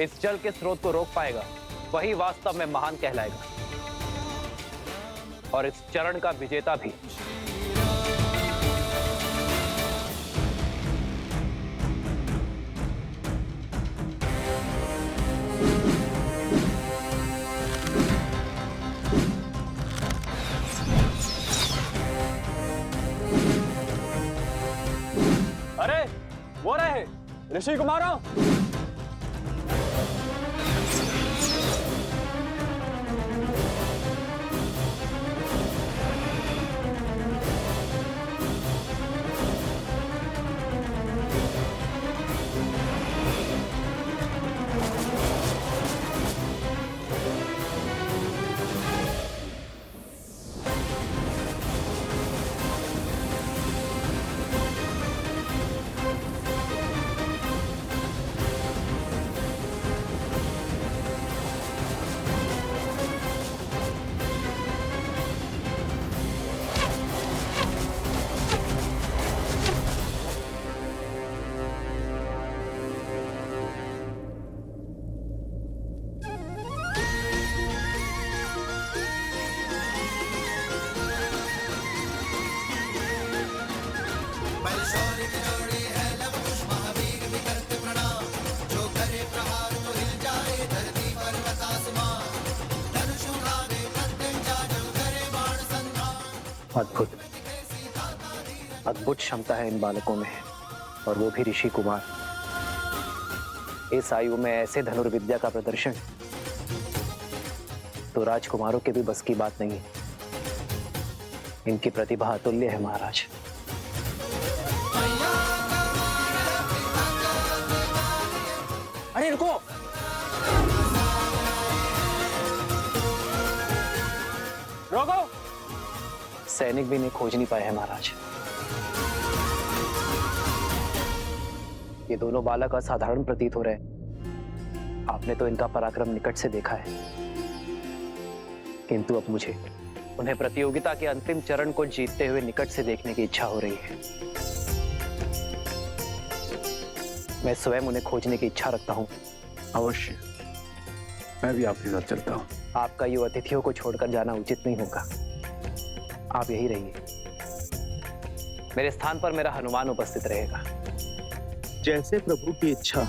इस जल के स्रोत को रोक पाएगा वही वास्तव में महान कहलाएगा और इस चरण का विजेता भी। अरे वो रहे ऋषि कुमारों। अद्भुत अद्भुत क्षमता है इन बालकों में, और वो भी ऋषि कुमार। इस आयु में ऐसे धनुर्विद्या का प्रदर्शन तो राजकुमारों के भी बस की बात नहीं है। इनकी प्रतिभा अतुल्य है महाराज। अरे रुको। रोको। सैनिक भी इन्हें खोज नहीं पाए हैं महाराज। ये दोनों बालक असाधारण प्रतीत हो रहे हैं। आपने तो इनका पराक्रम निकट से देखा है, किंतु अब मुझे उन्हें प्रतियोगिता के अंतिम चरण को जीतते हुए निकट से देखने की इच्छा हो रही है। मैं स्वयं उन्हें खोजने की इच्छा रखता हूं। अवश्य, मैं भी आपके साथ चलता हूं। आपका ये अतिथियों को छोड़कर जाना उचित नहीं होगा। आप यही रहिए। मेरे स्थान पर मेरा हनुमान उपस्थित रहेगा। जैसे प्रभु की इच्छा।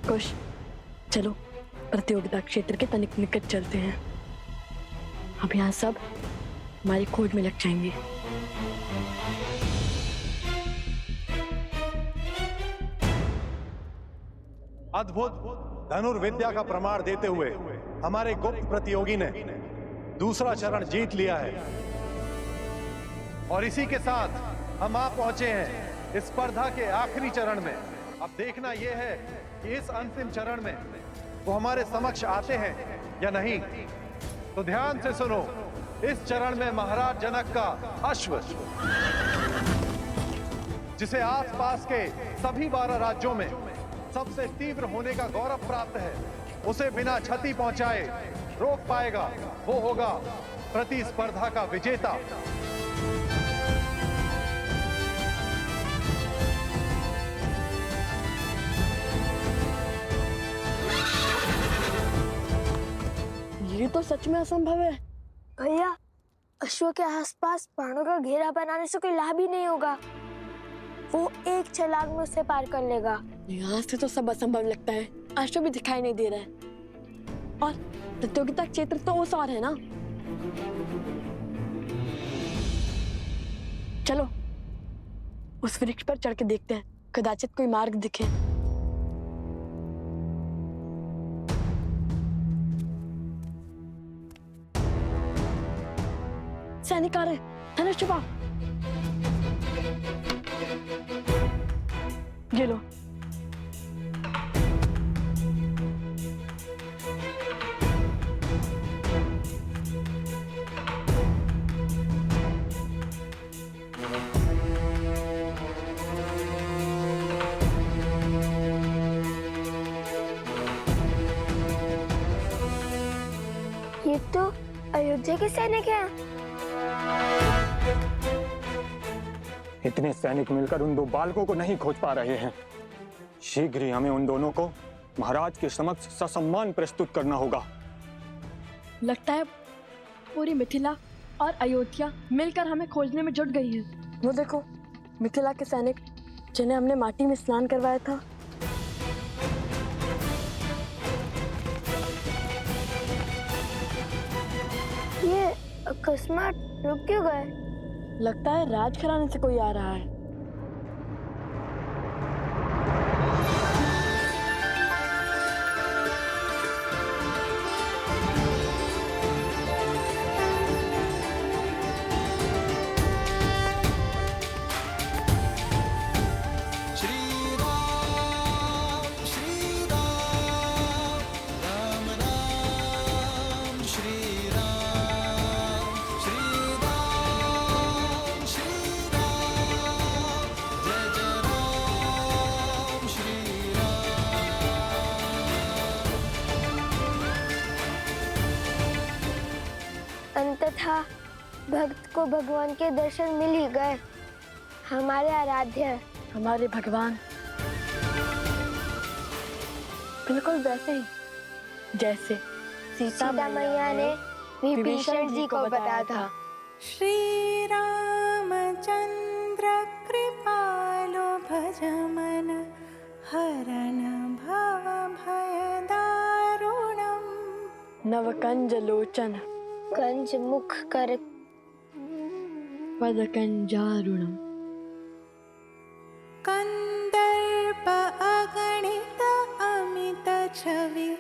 कुश, चलो प्रतियोगिता क्षेत्र के तनिक निकट चलते हैं। अब यहाँ सब हमारी खोज में लग जाएंगे। अद्भुत धनुर्विद्या का प्रमाण देते हुए हमारे गुप्त प्रतियोगी ने दूसरा चरण जीत लिया है, और इसी के साथ हम आ पहुंचे हैं इस स्पर्धा के आखिरी चरण में। अब देखना यह है कि इस अंतिम चरण में वो हमारे समक्ष आते हैं या नहीं। तो ध्यान से सुनो, इस चरण में महाराज जनक का अश्व, जिसे आसपास के सभी 12 राज्यों में सबसे तीव्र होने का गौरव प्राप्त है, उसे बिना क्षति पहुंचाए रोक पाएगा वो होगा प्रतिस्पर्धा का विजेता। ये तो सच में असंभव है। भैया, अश्व के आसपास बाणों का घेरा बनाने से कोई लाभ ही नहीं होगा। वो एक छलांग में उसे पार कर लेगा। यहाँ से तो सब असंभव लगता है। अश्व भी दिखाई नहीं दे रहा है, और प्रतियोगिता क्षेत्र तो उस और है ना। चलो उस वृक्ष पर चढ़ के देखते हैं, कदाचित कोई मार्ग दिखे। सैनिक आ रहे, धनुष छुपा। ये लो। ये तो अयोध्या के सैनिक हैं। इतने सैनिक मिलकर उन दो बालकों को नहीं खोज पा रहे हैं। शीघ्र ही हमें उन दोनों को महाराज के समक्ष ससम्मान प्रस्तुत करना होगा। लगता है पूरी मिथिला और अयोध्या मिलकर हमें खोजने में जुट गई है। वो देखो, मिथिला के सैनिक जिन्हें हमने माटी में स्नान करवाया था। ये अकस्मात रुक क्यों गए? लगता है राजघराने से कोई आ रहा है। अंततः भक्त को भगवान के दर्शन मिल ही गए। हमारे आराध्य, हमारे भगवान बिल्कुल वैसे ही जैसे सीता मैया ने विभीषण जी को बताया था। श्री रामचंद्र कृपालो भज मन हरण भव भय दारुणम। नवकंज लोचन कंज मुख कर पदकंजारुणम। कंदर्प अगणित अमित छवि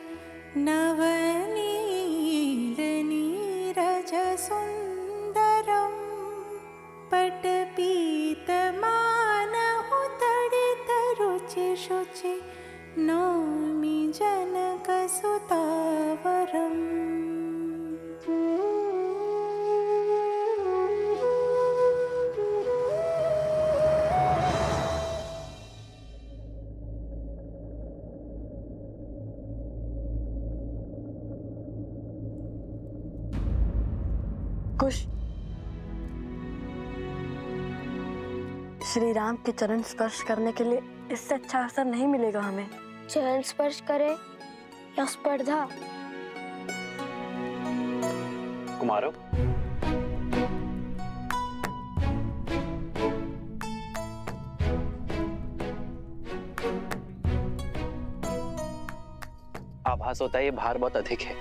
नवनील नीरज सुंदरम। पटपीत मानहु तडित रुचि शुचि नौमि जनक सुतावरम। कुश, श्री राम के चरण स्पर्श करने के लिए इससे अच्छा अवसर नहीं मिलेगा हमें। चरण स्पर्श करे या स्पर्धा? कुमारों, आभास होता है ये भार बहुत अधिक है।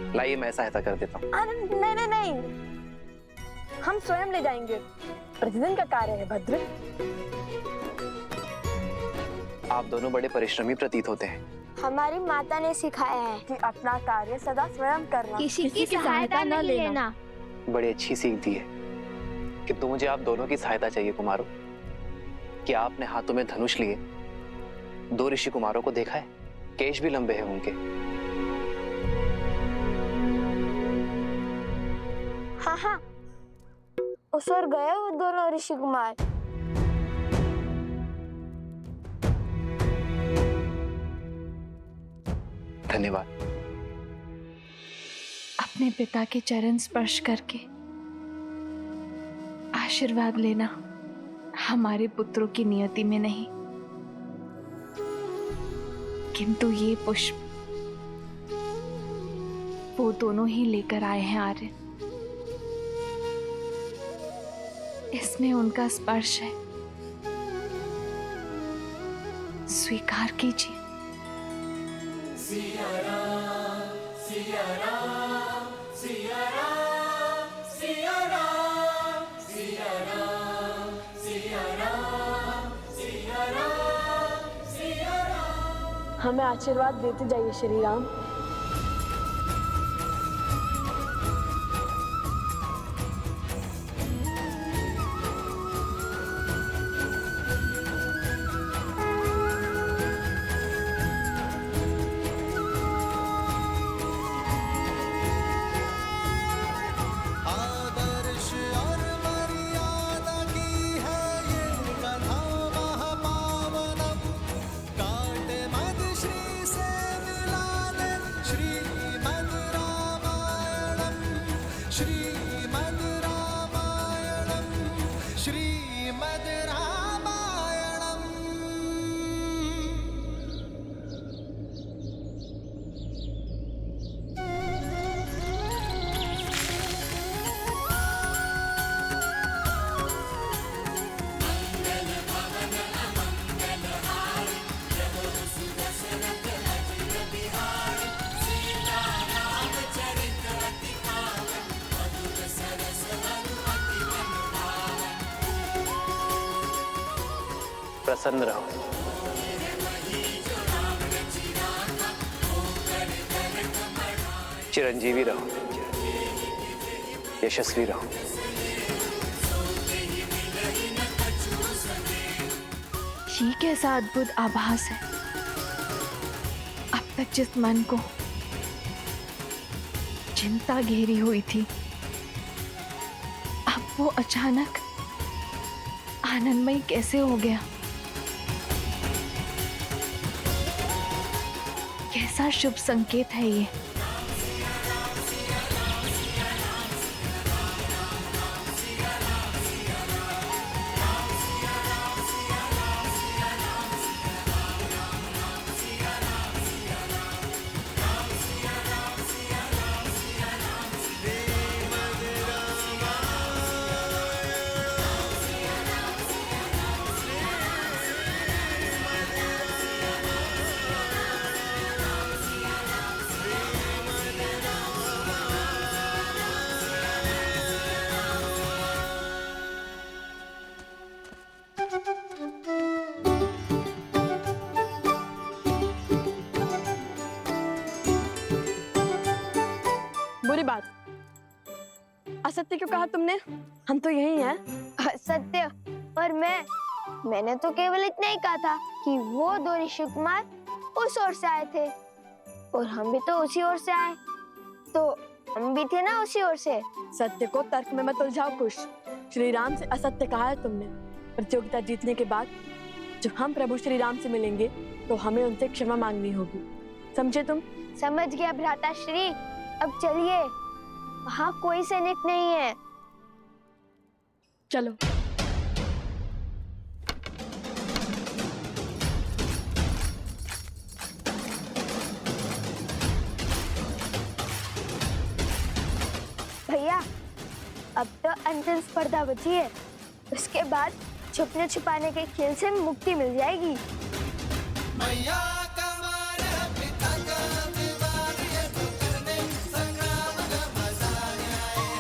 लाइए मैं सहायता कर देता हूँ। नहीं नहीं नहीं, हम स्वयं ले जाएंगे। प्रतिदिन का कार्य है भद्र। आप दोनों बड़े परिश्रमी प्रतीत होते हैं। हमारी माता ने सिखाया है कि अपना कार्य सदा स्वयं करना, किसी की सहायता न लेना। बड़ी अच्छी सीख दी है कि तो मुझे आप दोनों की सहायता चाहिए कुमारों। कि आपने हाथों में धनुष लिए दो ऋषि कुमारों को देखा है? केश भी लंबे हैं उनके। हाँ हाँ, उस ओर गए वो दोनों ऋषि कुमार। धन्यवाद। अपने पिता के चरण स्पर्श करके आशीर्वाद लेना हमारे पुत्रों की नियति में नहीं, किंतु ये पुष्प वो दोनों ही लेकर आए हैं आर्य। इसमें उनका स्पर्श है, स्वीकार कीजिए। सिया राम, सिया राम, सिया राम, सिया राम, सिया राम, सिया राम, सिया राम, सिया राम। हमें आशीर्वाद देते जाइए श्री राम। प्रसन्न रहो, चिरंजीवी रहो, यशस्वी रहो। ये कैसा अद्भुत आभास है। अब तक जिस मन को चिंता घेरी हुई थी, अब वो अचानक आनंदमय कैसे हो गया। कैसा शुभ संकेत है ये। बुरी बात, असत्य क्यों कहा तुमने? हम तो यही हैं। सत्य और मैंने तो केवल इतना ही कहा था कि वो दो ऋषि कुमार उस ओर से आए थे और हम भी तो उसी ओर से आए, तो हम भी थे ना उसी ओर से। सत्य को तर्क में मत उलझाओ खुश। श्री राम से असत्य कहा है तुमने। प्रतियोगिता जीतने के बाद जब हम प्रभु श्री राम से मिलेंगे तो हमें उनसे क्षमा मांगनी होगी, समझे तुम? समझ गया भ्राता श्री। अब चलिए, वहाँ कोई सैनिक नहीं है। चलो। भैया, अब तो अंतिम स्पर्धा बची है, उसके बाद छुपने छुपाने के खेल से मुक्ति मिल जाएगी। मैया का मान पिता का विवाद, ये तो करने संग्राम का मजा आए हैं।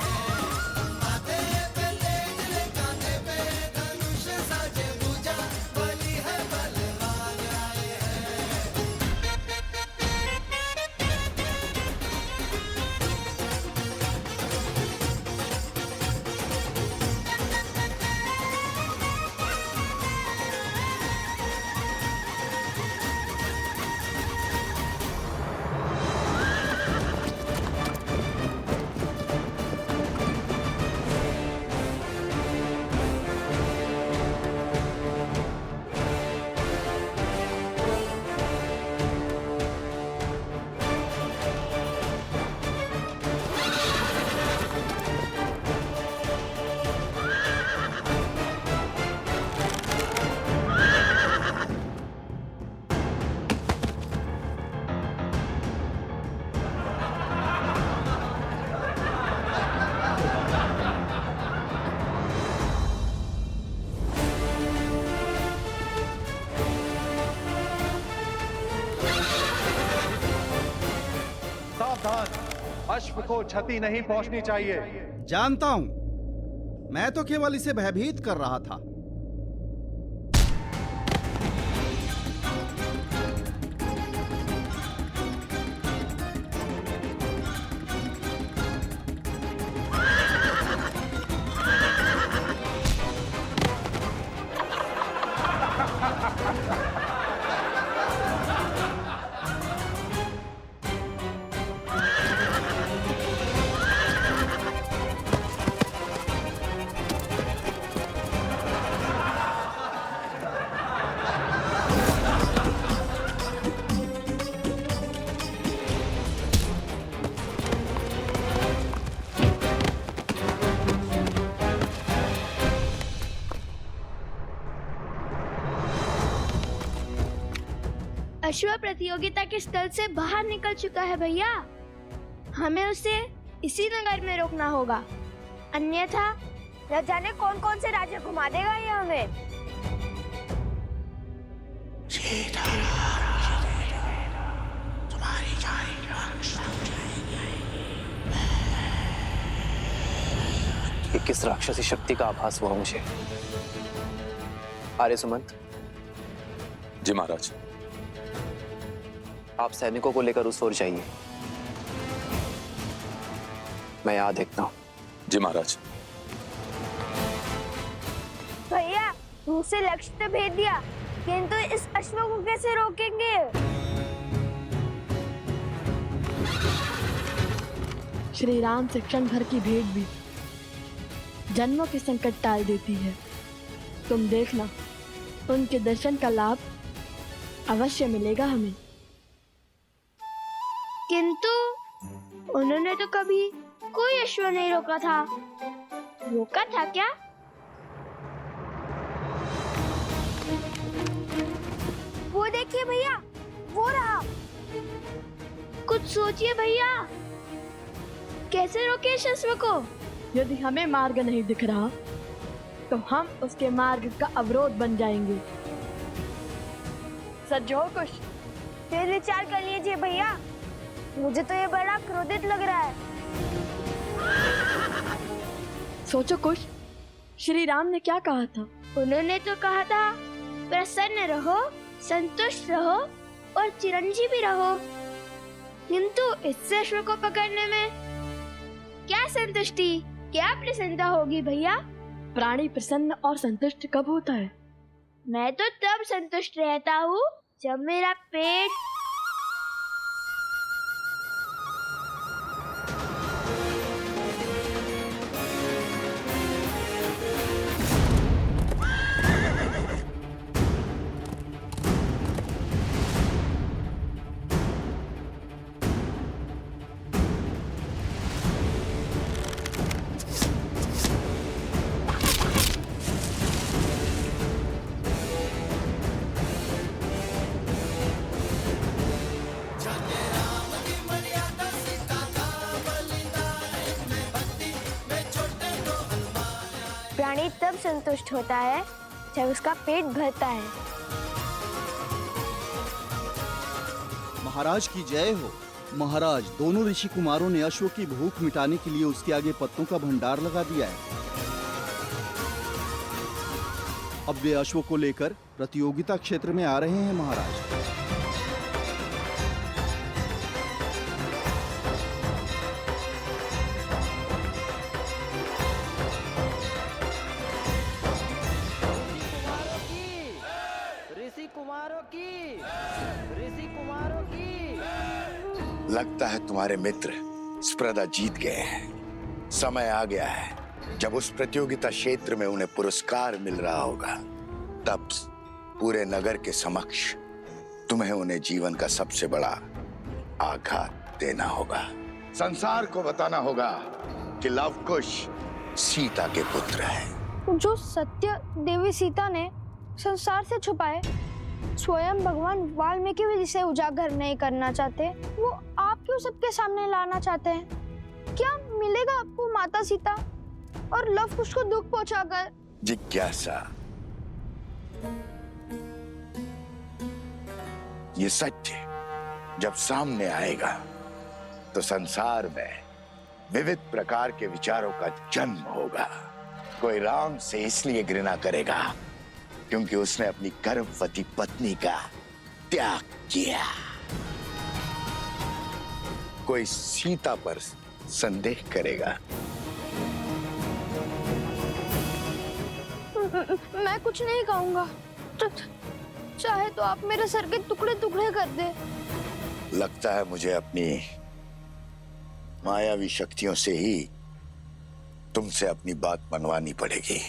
माथे पे तेज ले, कांधे पे धनुष साजे भुजा, बलि है बलवान आए हैं। सावधान, अश्व को क्षति नहीं पहुंचनी चाहिए। जानता हूं, मैं तो केवल इसे भयभीत कर रहा था। अश्व प्रतियोगिता के स्थल से बाहर निकल चुका है भैया। हमें उसे इसी नगर में रोकना होगा, अन्यथा न जाने कौन कौन से राज्य घुमा देगा ये हमें। ये किस राक्षसी शक्ति का आभास हुआ मुझे? आर्य सुमंत, जी महाराज। आप सैनिकों को लेकर उस ओर जाइए, मैं यहाँ देखता हूँ। जी महाराज। भैया दूसरे लक्ष्य तो भेज दिया, किंतु इस अश्व को कैसे रोकेंगे? श्री राम से क्षण भर की भेंट भी जन्मों के संकट टाल देती है। तुम देखना, उनके दर्शन का लाभ अवश्य मिलेगा हमें। किंतु उन्होंने तो कभी कोई अश्व नहीं रोका था। रोका था क्या? वो देखिए भैया, वो रहा। कुछ सोचिए भैया, कैसे रोके इस अश्व को? यदि हमें मार्ग नहीं दिख रहा तो हम उसके मार्ग का अवरोध बन जाएंगे। सज्जो कुछ फिर विचार कर लीजिए भैया, मुझे तो ये बड़ा क्रोधित लग रहा है। सोचो कुछ, श्री राम ने क्या कहा था? उन्होंने तो कहा था प्रसन्न रहो, संतुष्ट रहो और चिरंजीवी रहो। किंतु इस अश्व को पकड़ने में क्या संतुष्टि, क्या प्रसन्नता होगी भैया? प्राणी प्रसन्न और संतुष्ट कब होता है? मैं तो तब संतुष्ट रहता हूँ जब मेरा पेट प्राणी तब संतुष्ट होता है जब उसका पेट भरता है। महाराज की जय हो। महाराज, दोनों ऋषि कुमारों ने अश्व की भूख मिटाने के लिए उसके आगे पत्तों का भंडार लगा दिया है। अब वे अश्व को लेकर प्रतियोगिता क्षेत्र में आ रहे हैं महाराज। लगता है तुम्हारे मित्र स्पर्धा जीत गए हैं। समय आ गया है जब उस प्रतियोगिता क्षेत्र में उन्हें पुरस्कार मिल रहा होगा। तब पूरे नगर के समक्ष तुम्हें उन्हें जीवन का सबसे बड़ा आघात देना होगा। संसार को बताना होगा कि लवकुश सीता के पुत्र है। जो सत्य देवी सीता ने संसार से छुपाए, स्वयं भगवान वाल्मीकि भी जिसे उजागर नहीं करना चाहते, वो आप क्यों सबके सामने लाना चाहते हैं? क्या मिलेगा आपको माता सीता और लव कुश को दुख पहुंचाकर? जिज्ञासा, ये सत्य जब सामने आएगा तो संसार में विविध प्रकार के विचारों का जन्म होगा। कोई राम से इसलिए घृणा करेगा क्योंकि उसने अपनी गर्भवती पत्नी का त्याग किया। कोई सीता पर संदेह करेगा। मैं कुछ नहीं कहूंगा, चाहे तो आप मेरे सर के टुकड़े टुकड़े कर दे। लगता है मुझे अपनी मायावी शक्तियों से ही तुमसे अपनी बात मनवानी पड़ेगी।